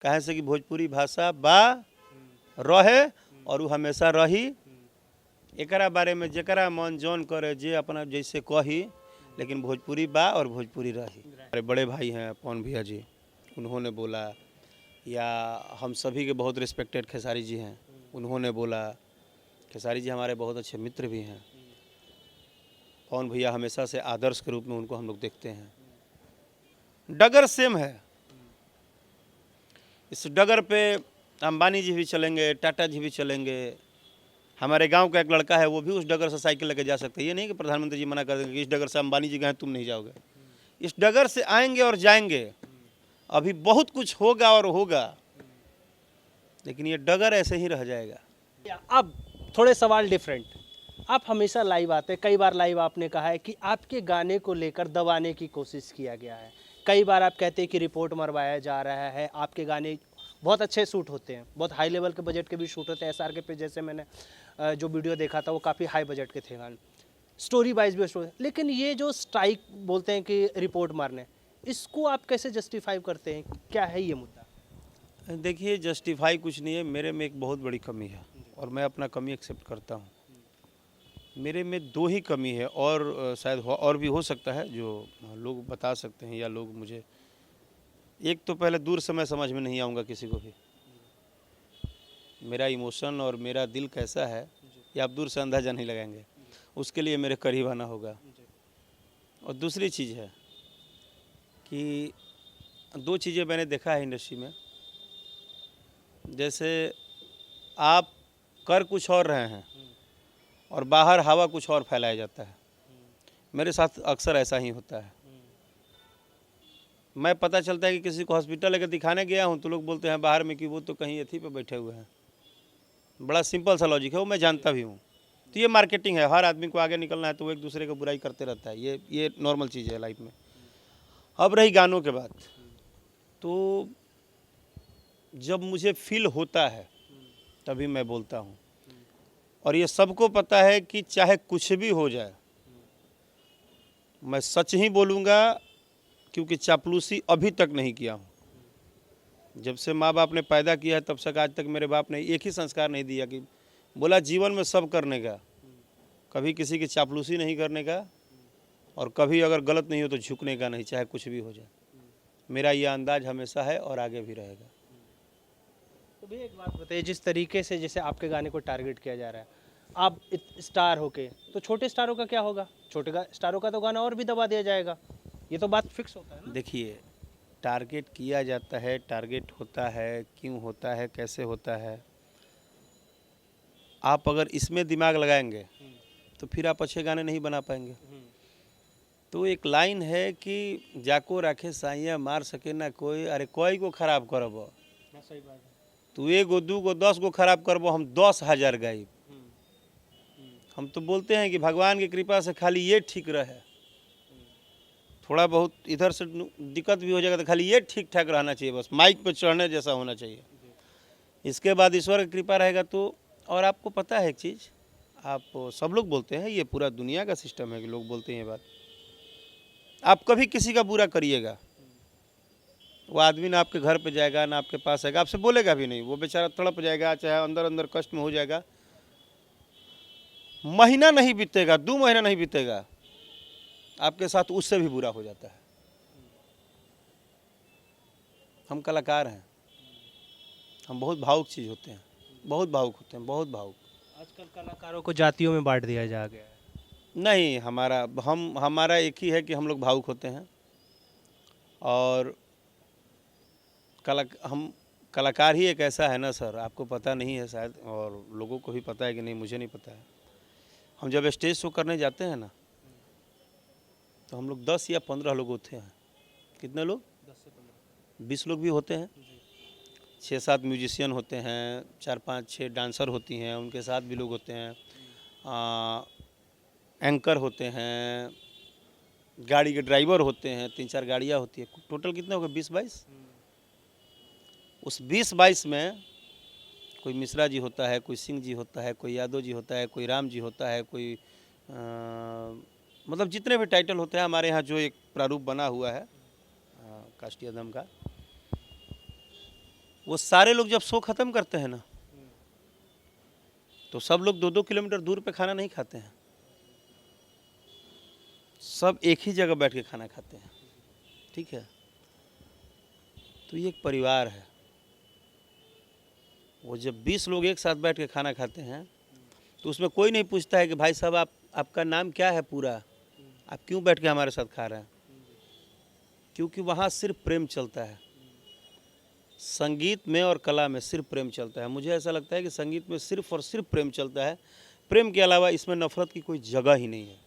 कहे से कि भोजपुरी भाषा बा रहे और वो हमेशा रही। एकरा बारे में जकरा मन जौन करे जे अपना जैसे कही, लेकिन भोजपुरी बा और भोजपुरी रही। हमारे बड़े भाई हैं पवन भैया जी, उन्होंने बोला, या हम सभी के बहुत रिस्पेक्टेड खेसारी जी हैं, उन्होंने बोला। खेसारी जी हमारे बहुत अच्छे मित्र भी हैं। पवन भैया हमेशा से आदर्श के रूप में उनको हम लोग देखते हैं। डगर सेम है। इस डगर पे अंबानी जी भी चलेंगे, टाटा जी भी चलेंगे। हमारे गांव का एक लड़का है, वो भी उस डगर से साइकिल लेके जा सकते हैं। ये नहीं कि प्रधानमंत्री जी मना कर देंगे कि इस डगर से अंबानी जी गए तुम नहीं जाओगे। इस डगर से आएंगे और जाएंगे। अभी बहुत कुछ होगा और होगा, लेकिन ये डगर ऐसे ही रह जाएगा। अब थोड़े सवाल डिफरेंट। आप हमेशा लाइव आते हैं, कई बार लाइव आपने कहा है कि आपके गाने को लेकर दबाने की कोशिश किया गया है। कई बार आप कहते हैं कि रिपोर्ट मरवाया जा रहा है। आपके गाने बहुत अच्छे शूट होते हैं, बहुत हाई लेवल के बजट के भी शूट होते हैं। SRK पे जैसे मैंने जो वीडियो देखा था वो काफ़ी हाई बजट के थे गाने, स्टोरी वाइज भी स्टोरी। लेकिन ये जो स्ट्राइक बोलते हैं कि रिपोर्ट मारने, इसको आप कैसे जस्टिफाई करते हैं? क्या है ये मुद्दा? देखिए, जस्टिफाई कुछ नहीं है। मेरे में एक बहुत बड़ी कमी है और मैं अपना कमी एक्सेप्ट करता हूँ। मेरे में दो ही कमी है, और शायद और भी हो सकता है जो लोग बता सकते हैं या लोग मुझे। एक तो पहले दूर से मैं समझ में नहीं आऊँगा किसी को भी। मेरा इमोशन और मेरा दिल कैसा है ये आप दूर से अंदाज़ा नहीं लगाएंगे। उसके लिए मेरे करीब आना होगा। और दूसरी चीज़ है कि दो चीज़ें मैंने देखा है इंडस्ट्री में। जैसे आप कर कुछ और रहे हैं और बाहर हवा कुछ और फैलाया जाता है। मेरे साथ अक्सर ऐसा ही होता है। मैं पता चलता है कि किसी को हॉस्पिटल लेकर दिखाने गया हूँ तो लोग बोलते हैं बाहर में कि वो तो कहीं एथी पे बैठे हुए हैं। बड़ा सिंपल सा लॉजिक है, वो मैं जानता भी हूँ। तो ये मार्केटिंग है। हर आदमी को आगे निकलना है तो वो एक दूसरे को बुराई करते रहता है। ये नॉर्मल चीज़ है लाइफ में। अब रही गानों के बाद, तो जब मुझे फील होता है तभी मैं बोलता हूँ। और ये सबको पता है कि चाहे कुछ भी हो जाए मैं सच ही बोलूँगा, क्योंकि चापलूसी अभी तक नहीं किया हूँ। जब से माँ बाप ने पैदा किया है तब से आज तक मेरे बाप ने एक ही संस्कार नहीं दिया कि बोला जीवन में सब करने का, कभी किसी की चापलूसी नहीं करने का, और कभी अगर गलत नहीं हो तो झुकने का नहीं, चाहे कुछ भी हो जाए। मेरा ये अंदाज हमेशा है और आगे भी रहेगा। तो भैया एक बात बताइए, जिस तरीके से जैसे आपके गाने को टारगेट किया जा रहा है, आप स्टार होके, तो छोटे स्टारों का क्या होगा? छोटे स्टारों का तो गाना और भी दबा दिया जाएगा। ये तो बात फिक्स होता है ना। देखिए, टारगेट किया जाता है, टारगेट होता है, क्यों होता है, कैसे होता है, आप अगर इसमें दिमाग लगाएंगे तो फिर आप अच्छे गाने नहीं बना पाएंगे। तो एक लाइन है कि जाको राखे साइया मार सके ना कोई, अरे कोई को खराब करब, सही बात है। तू एगो दूगो 10 गो खराब करबो, हम 10,000 गाइब। हम तो बोलते हैं कि भगवान की कृपा से खाली ये ठीक रहे। थोड़ा बहुत इधर से दिक्कत भी हो जाएगा तो खाली ये ठीक ठाक रहना चाहिए, बस माइक पे चढ़ने जैसा होना चाहिए। इसके बाद ईश्वर की कृपा रहेगा तो। और आपको पता है एक चीज़, आप सब लोग बोलते हैं, ये पूरा दुनिया का सिस्टम है कि लोग बोलते हैं ये बात, आप कभी किसी का बुरा करिएगा, वो आदमी ना आपके घर पे जाएगा ना आपके पास आएगा, आपसे बोलेगा भी नहीं। वो बेचारा तड़प जाएगा, चाहे अंदर अंदर कष्ट में हो जाएगा। महीना नहीं बीतेगा, 2 महीना नहीं बीतेगा, आपके साथ उससे भी बुरा हो जाता है। हम कलाकार हैं, हम बहुत भावुक चीज़ होते हैं, बहुत भावुक होते हैं, बहुत भावुक। आजकल कलाकारों को जातियों में बांट दिया जा गया है। नहीं, हमारा एक ही है कि हम लोग भावुक होते हैं। और हम कलाकार ही एक ऐसा है ना सर, आपको पता नहीं है शायद, और लोगों को भी पता है कि नहीं, मुझे नहीं पता है। हम जब स्टेज शो करने जाते हैं ना तो हम लोग 10 या 15 लोग होते हैं। कितने लोग? 10 से 15, 20 लोग भी होते हैं। 6-7 म्यूजिशियन होते हैं, 4-5-6 डांसर होती हैं, उनके साथ भी लोग होते हैं, एंकर होते हैं, गाड़ी के ड्राइवर होते हैं, 3-4 गाड़ियाँ होती है। टोटल कितने हो गए? 20-22। उस 20-22 में कोई मिश्रा जी होता है, कोई सिंह जी होता है, कोई यादव जी होता है, कोई राम जी होता है, कोई मतलब जितने भी टाइटल होते हैं हमारे यहाँ, जो एक प्रारूप बना हुआ है काष्टी अदम का, वो सारे लोग जब शो खत्म करते हैं ना, तो सब लोग 2-2 किलोमीटर दूर पे खाना नहीं खाते हैं, सब एक ही जगह बैठ के खाना खाते हैं। ठीक है, तो ये एक परिवार है। वो जब 20 लोग एक साथ बैठ के खाना खाते हैं तो उसमें कोई नहीं पूछता है कि भाई साहब आपका नाम क्या है पूरा, आप क्यों बैठ के हमारे साथ खा रहे हैं, क्योंकि वहाँ सिर्फ प्रेम चलता है। संगीत में और कला में सिर्फ प्रेम चलता है। मुझे ऐसा लगता है कि संगीत में सिर्फ और सिर्फ प्रेम चलता है। प्रेम के अलावा इसमें नफरत की कोई जगह ही नहीं है।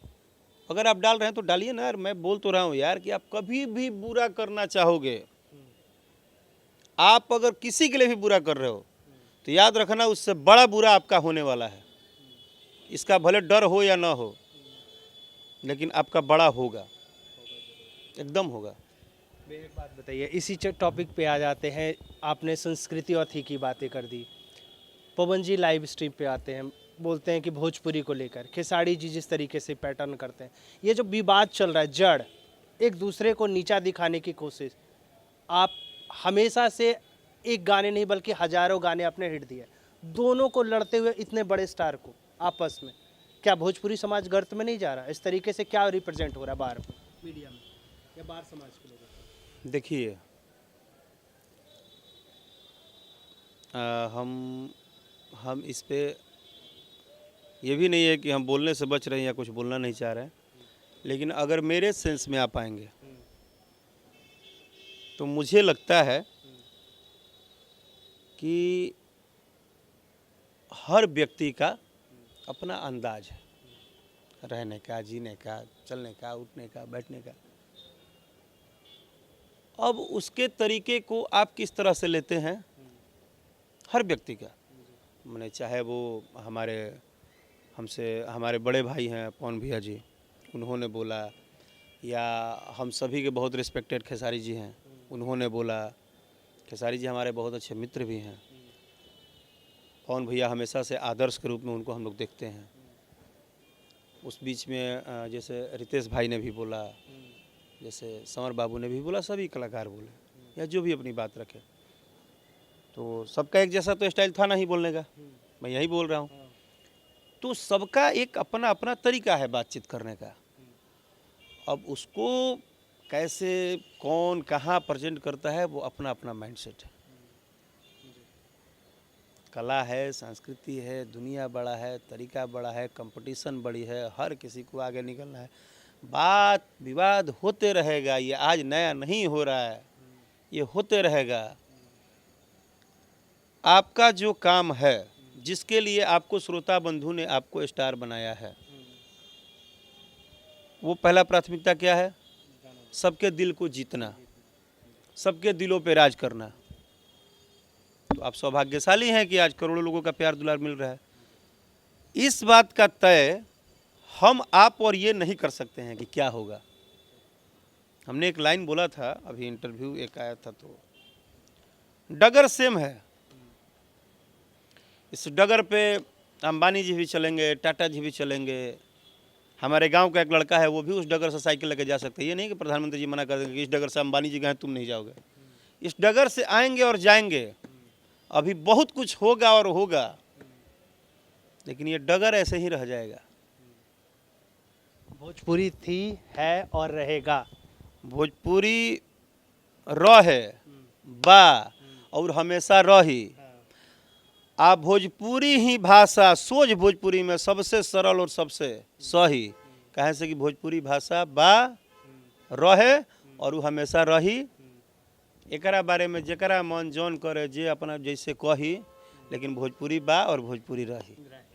अगर आप डाल रहे हैं तो डालिए ना यार। मैं बोल तो रहा हूँ यार कि आप कभी भी बुरा करना चाहोगे, आप अगर किसी के लिए भी बुरा कर रहे हो तो याद रखना उससे बड़ा बुरा आपका होने वाला है। इसका भले डर हो या ना हो, लेकिन आपका बड़ा होगा, एकदम होगा। एक बात बताइए, इसी टॉपिक पे आ जाते हैं। आपने संस्कृति और थी की बातें कर दी। पवन जी लाइव स्ट्रीम पे आते हैं, बोलते हैं कि भोजपुरी को लेकर खेसारी जी जिस तरीके से पैटर्न करते हैं, ये जो विवाद चल रहा है, जड़ एक दूसरे को नीचा दिखाने की कोशिश, आप हमेशा से एक गाने नहीं बल्कि हजारों गाने आपने हिट दिए, दोनों को लड़ते हुए इतने बड़े स्टार को आपस में, क्या भोजपुरी समाज गर्त में नहीं जा रहा? इस तरीके से क्या रिप्रेजेंट हो रहा है बाहर मीडिया में या बाहर समाज के लोगों को? देखिए, हम इस पे ये भी नहीं है कि हम बोलने से बच रहे हैं या कुछ बोलना नहीं चाह रहे हैं, लेकिन अगर मेरे सेंस में आप आएंगे तो मुझे लगता है कि हर व्यक्ति का अपना अंदाज है, रहने का, जीने का, चलने का, उठने का, बैठने का। अब उसके तरीके को आप किस तरह से लेते हैं, हर व्यक्ति का, मैंने चाहे वो हमारे बड़े भाई हैं पवन भैया जी, उन्होंने बोला, या हम सभी के बहुत रिस्पेक्टेड खेसारी जी हैं, उन्होंने बोला। खेसारी जी हमारे बहुत अच्छे मित्र भी हैं। पवन भैया हमेशा से आदर्श के रूप में उनको हम लोग देखते हैं। उस बीच में जैसे रितेश भाई ने भी बोला, जैसे समर बाबू ने भी बोला, सभी कलाकार बोले या जो भी अपनी बात रखे। तो सबका एक जैसा तो स्टाइल था नहीं बोलने का, मैं यही बोल रहा हूँ। तो सबका एक अपना अपना तरीका है बातचीत करने का। अब उसको कैसे कौन कहाँ प्रेजेंट करता है वो अपना अपना माइंडसेट है। कला है, संस्कृति है, दुनिया बड़ा है, तरीका बड़ा है, कंपटीशन बड़ी है, हर किसी को आगे निकलना है। बात विवाद होते रहेगा, ये आज नया नहीं हो रहा है, ये होते रहेगा। आपका जो काम है, जिसके लिए आपको श्रोता बंधु ने आपको स्टार बनाया है, वो पहला प्राथमिकता क्या है? सबके दिल को जीतना, सबके दिलों पे राज करना। तो आप सौभाग्यशाली हैं कि आज करोड़ों लोगों का प्यार दुलार मिल रहा है। इस बात का तय हम आप और ये नहीं कर सकते हैं कि क्या होगा। हमने एक लाइन बोला था, अभी इंटरव्यू एक आया था, तो डगर सेम है। इस डगर पे अंबानी जी भी चलेंगे, टाटा जी भी चलेंगे। हमारे गांव का एक लड़का है, वो भी उस डगर से साइकिल लेके जा सकते हैं। ये नहीं कि प्रधानमंत्री जी मना कर देंगे कि इस डगर से अंबानी जी गए तुम नहीं जाओगे। इस डगर से आएंगे और जाएंगे। अभी बहुत कुछ होगा और होगा, लेकिन ये डगर ऐसे ही रह जाएगा। भोजपुरी थी, है और रहेगा। भोजपुरी रहे बा और हमेशा रही। आप भोजपुरी ही भाषा, सोच भोजपुरी में सबसे सरल और सबसे सही, कहे से कि भोजपुरी भाषा बा रहे और वो हमेशा रही। एकरा बारे में जकरा मन जौन करे, जे अपना जैसे कही, लेकिन भोजपुरी बा और भोजपुरी रही।